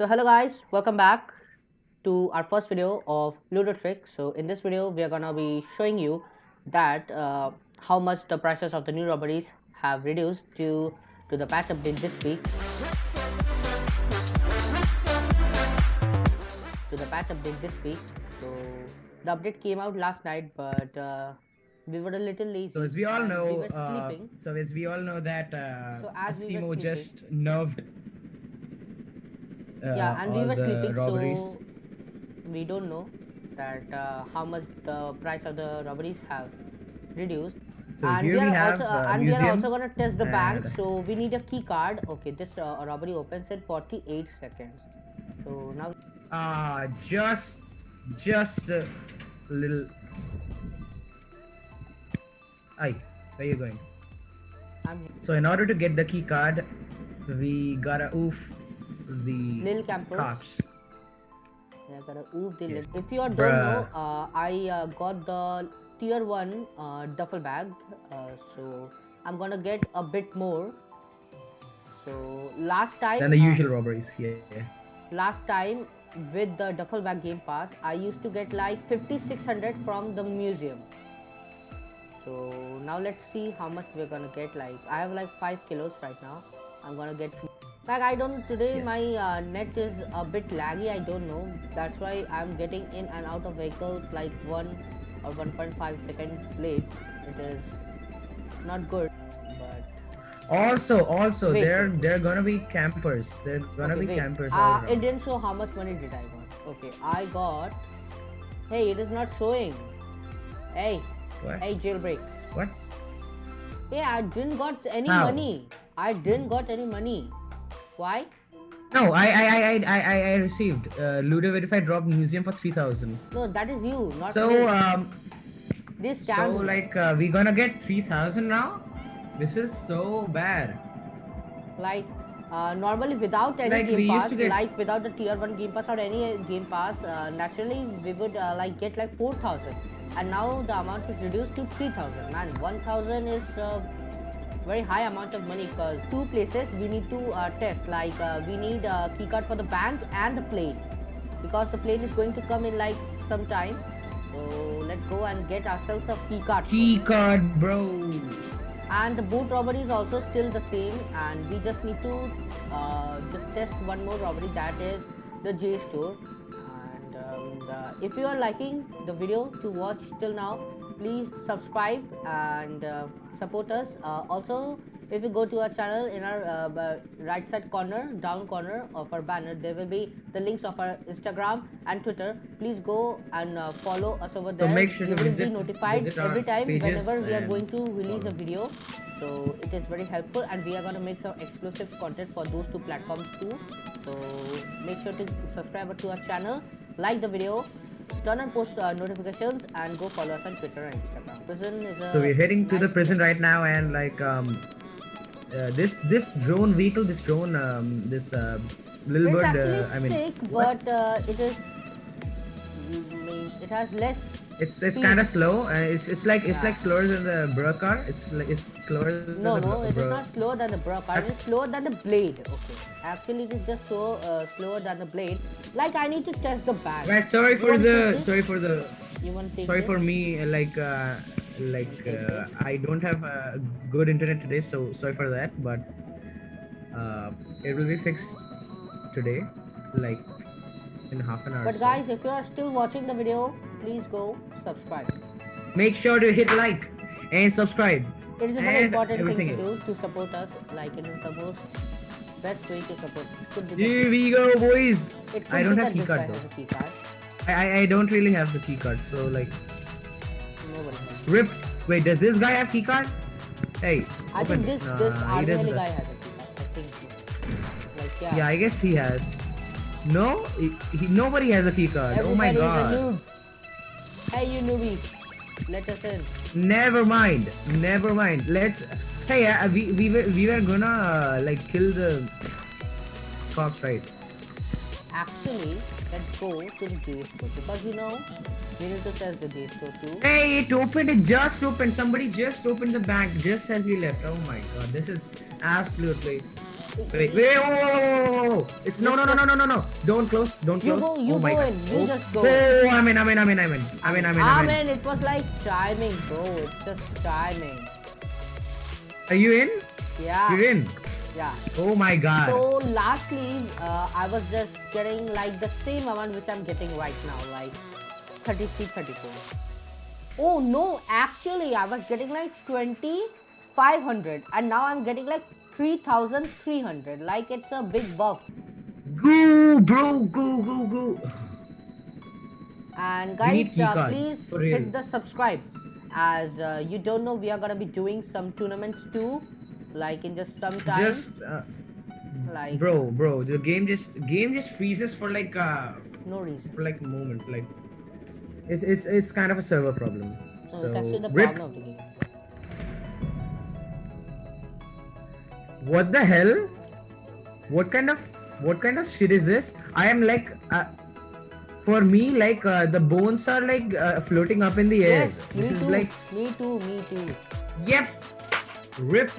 So hello guys, welcome back to our first video of Ludo Trick. So in this video we are gonna be showing you that how much the prices of the new robberies have reduced due to the patch update this week. So the update came out last night, but we were a little lazy. So as we all and know, we were sleeping. that So as we were Asimo sleeping, just nerfed yeah, and we all were the sleeping, robberies. so we don't know that how much the price of the robberies have reduced. So And here we we are have also and we are museum also gonna test the bank, and so we need a key card. Okay, this robbery opens in 48 seconds. So now just a little. Aye, where you going? I'm here. So in order to get the key card, we gotta oof the Lil campers. cops. Yeah, gotta oof the Yes. If you all don't know, Bruh. I got the tier 1 duffel bag, so I'm gonna get a bit more. So last time Than the usual robberies. Yeah. last time with the duffel bag game pass, I used to get like 5600 from the museum. So now let's see how much we're gonna get. Like I have like 5 kilos right now. I'm gonna get like I don't today. Yes. My net is a bit laggy. I don't know, that's why I'm getting in and out of vehicles like 1 or 1.5 seconds late. It is not good, but Also, Wait, they're gonna be campers. They're gonna okay, be wait. campers all around. It didn't show how much money did I got. Okay, I got. Hey, it is not showing. Hey, What? hey, jailbreak. What? Yeah, I didn't got any How? money. I didn't got any money. Why? No, I received Ludo Verified dropped museum for 3,000. No, that is you, not So me. This so scammed me. like we gonna get 3,000 now. This is so bad. Like normally without any Like, game we used pass, to get- like without the tier 1 game pass or any game pass, naturally we would like get like 4,000, and now the amount is reduced to 3,000. Man, 1,000 is very high amount of money, because two places we need to test. Like we need a key card for the bank and the plane, because the plane is going to come in like some time. So let's go and get ourselves a key card. Key card, bro. And the boat robbery is also still the same, and we just need to just test one more robbery, that is the J store. And if you are liking the video to watch till now, please subscribe and support us. Also, if you go to our channel, in our right side corner, down corner of our banner, there will be the links of our Instagram and Twitter. Please go and follow us over there. make sure you to will visit- be notified visit our every time pages whenever we are and going to release a follow. video. So it is very helpful, and we are going to make some exclusive content for those two platforms too. So make sure to subscribe to our channel, like the video, turn on post notifications, and go follow us on Twitter and Instagram. Prison is a So we're heading to the nice prison place. right now, and like this drone vehicle, this drone this little It's bird. actually I mean, sick, what? but it is. It has less. It's speed. kind of slow. It's like Yeah. slower than the Bra car. It's slower than No, the no, it is Bra. not slower than the Bra car. It is slower than the Blade. Okay, actually, it is just so slower than the Blade. Like I need to test the bag. Guys, sorry You for want to take the this? sorry for the You want to take sorry this? for me. I don't have good internet today, so sorry for that. But it will be fixed today, like in half an hour. But or so. guys, if you are still watching the video, please go subscribe. Make sure to hit like and subscribe. It is a very And important thing everything to do else. to support us. Like it is the most best way to support. Could be Here the, we go, boys. it could I don't be have that key this guy card has a though. key card. I don't really have the key card, so like Nobody has. rip. Wait, does this guy have key card? Hey, I open think it. this Nah, he Army doesn't. guy has a key card. I think so. Like yeah. Yeah, I guess he has. No, nobody has a key card. Oh my Everybody god. is a noob. Hey you newbie, let us in. Never mind. Never mind. Let's. Hey, we were gonna like kill the cops, right? Actually, let's go to the J store, because you know we need to test the J store too. Hey, it opened. It just opened. Somebody just opened the bank just as we left. Oh my god, this is absolutely Wait, whoa. It's no. Don't close. You Oh go my God. in. You just go. Oh, I'm in. Amen. It was like chiming, bro. It's just chiming. Are you in? Yeah. You're in. Yeah. Oh my God. So lastly, I was just getting like the same amount which I'm getting right now, like 33, 34. Oh no, actually I was getting like 2,500 and now I'm getting like 3,300. Like it's a big buff. Go, bro. Go. And We guys, need keycard, please for real. hit the subscribe, as you don't know, we are gonna be doing some tournaments too, like in just some time. Just like bro, the game just freezes for like no reason. for like a moment. Like it's kind of a server problem. No, So it's actually the rip. problem of the game. What the hell? What kind of shit is this? I am like for me like the bones are like floating up in the air. Yes, me This is too. like Me too. yep. Rip.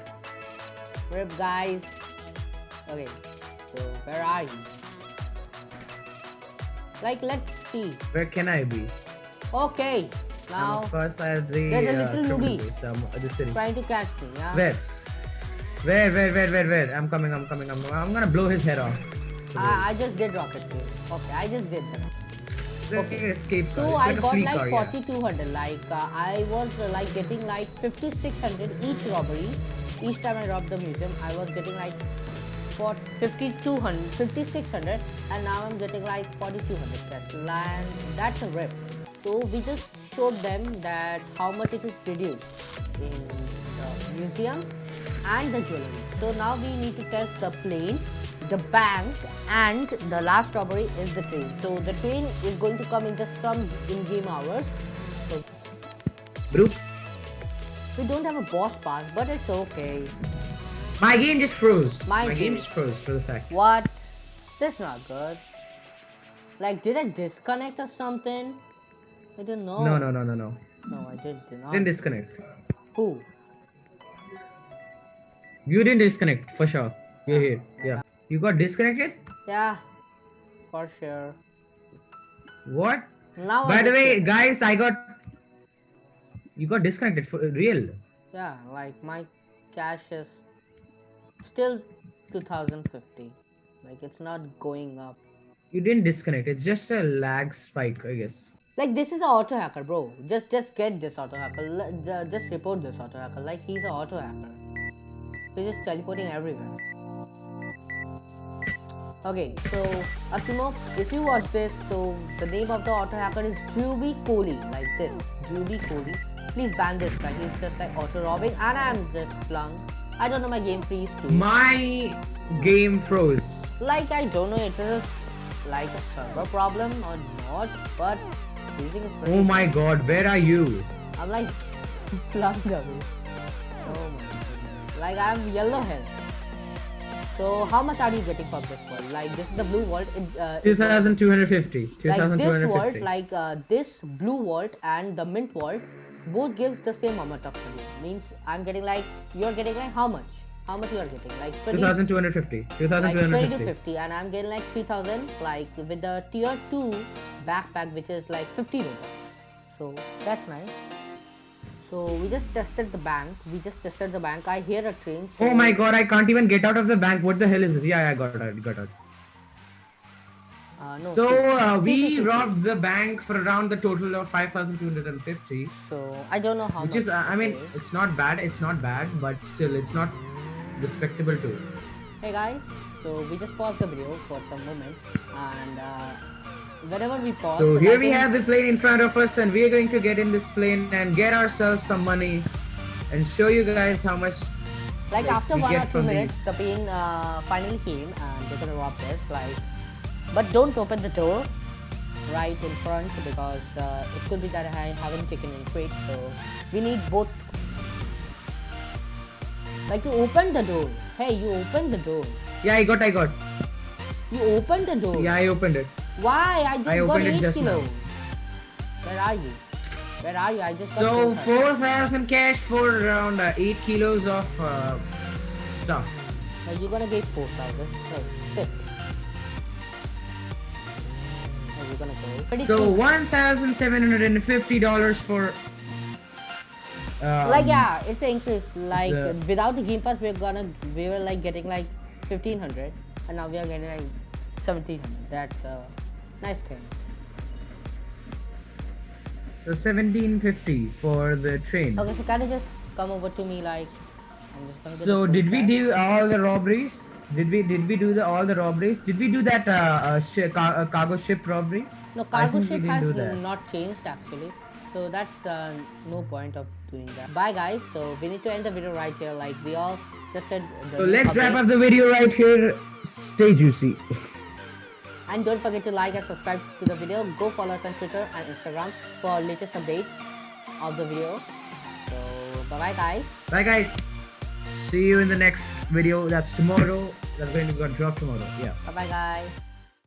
Rip, guys. Okay, so where are you? Like, let's see. Where can I be? Okay, I'm now of course at the there's a little criminal newbie. base, the city. trying to catch me. Yeah. Where? I'm coming. I'm gonna blow his head off. I just did rocket fuel. Okay, I just did that. Okay. Escape car. So It's I like a got free like car, yeah. 4,200. Like I was like getting like 5,600 each robbery. Each time I robbed the museum, I was getting like 5,200, 5,600, and now I'm getting like 4,200 cash. And that's a rip. So we just showed them that how much it is reduced in the museum and the jewelry. So now we need to test the plane, the bank, and the last robbery is the train. So the train is going to come in just some in-game hours. So Bro, we don't have a boss pass, but it's okay. my game just froze. My My game. game just froze for the fact. What? That's not good. Like, did I disconnect or something? I don't know. No. No, I did not. Didn't disconnect. Who? You didn't disconnect for sure. You're here. Yeah. You got disconnected? Yeah, for sure. What? Now By I the way, disconnect. guys, you got disconnected for real. Yeah, like my cash is still 2050. Like it's not going up. You didn't disconnect. It's just a lag spike, I guess. Like this is an auto hacker, bro. Just get this auto hacker. Just report this auto hacker. Like he's an auto hacker. He's just teleporting everywhere. Okay, so Asimo, if you watch this, so the name of the auto hacker is Juby Kohli, like this, Juby Kohli. Please ban this guy. He's just like auto robbing, and I'm just flung. I don't know my game freeze too. My game froze. Like I don't know it is like a server problem or not, but freezing is pretty. Oh my god, where are you? I'm like flung away. Oh my goodness. Like I'm yellow health. So how much are you getting for this world? Like this is the blue world. 2250. Like this world, 2250. like this blue world and the mint world, both gives the same amount of money. Means I'm getting like you're getting like how much? How much you are getting? Like 2250. like 2250. 20-50, and I'm getting like 3,000. Like with the tier 2 backpack, which is like 50 rupees. So that's nice. So we just tested the bank. I hear a train. So Oh my god, I can't even get out of the bank. What the hell is this? Yeah, I got out. no, So we see. robbed the bank for around the total of 5250. So I don't know how Which much. is, I mean, it is. it's not bad, but still, it's not respectable too. Hey guys, so we just paused the video for some moment, and whenever we pause, So the here we lighting- have the plane in front of us, and we are going to get in this plane and get ourselves some money and show you guys how much. like after we 1 or get 2 from minutes, these. the plane finally came, and they're gonna rob this. Like, but don't open the door right in front because it could be that I haven't taken in crate. So we need both. Like you open the door. Hey, you open the door. Yeah, I got. You opened the door. Yeah, I opened it. Why? I just I got opened it 8 just kilo. now. Where are you? I just got So 4,000. 4,000 cash for around 8 kilos of stuff. You're gonna get 4,000. No, 6. You're gonna go. Pretty So cheap. $1,750 for. Like yeah, it's an increase. Like the- without the Game Pass, we were like getting like 1,500, and now we are getting like 1,700. That's a nice thing. So 1750 for the train. Okay, so can you just come over to me? Like, I'm just gonna get So the did we full do all the robberies? Did we do all the robberies? Did we do that cargo ship robbery? No, I cargo think we ship didn't has do that. not changed actually, so that's no point of doing that. Bye guys. So we need to end the video right here. Like we all tested. So let's wrap up the video right here. Stay juicy. And don't forget to like and subscribe to the video. Go follow us on Twitter and Instagram for latest updates of the video. So bye bye guys. Bye guys. See you in the next video. That's tomorrow. That's going to go drop tomorrow. Yeah. Bye bye guys.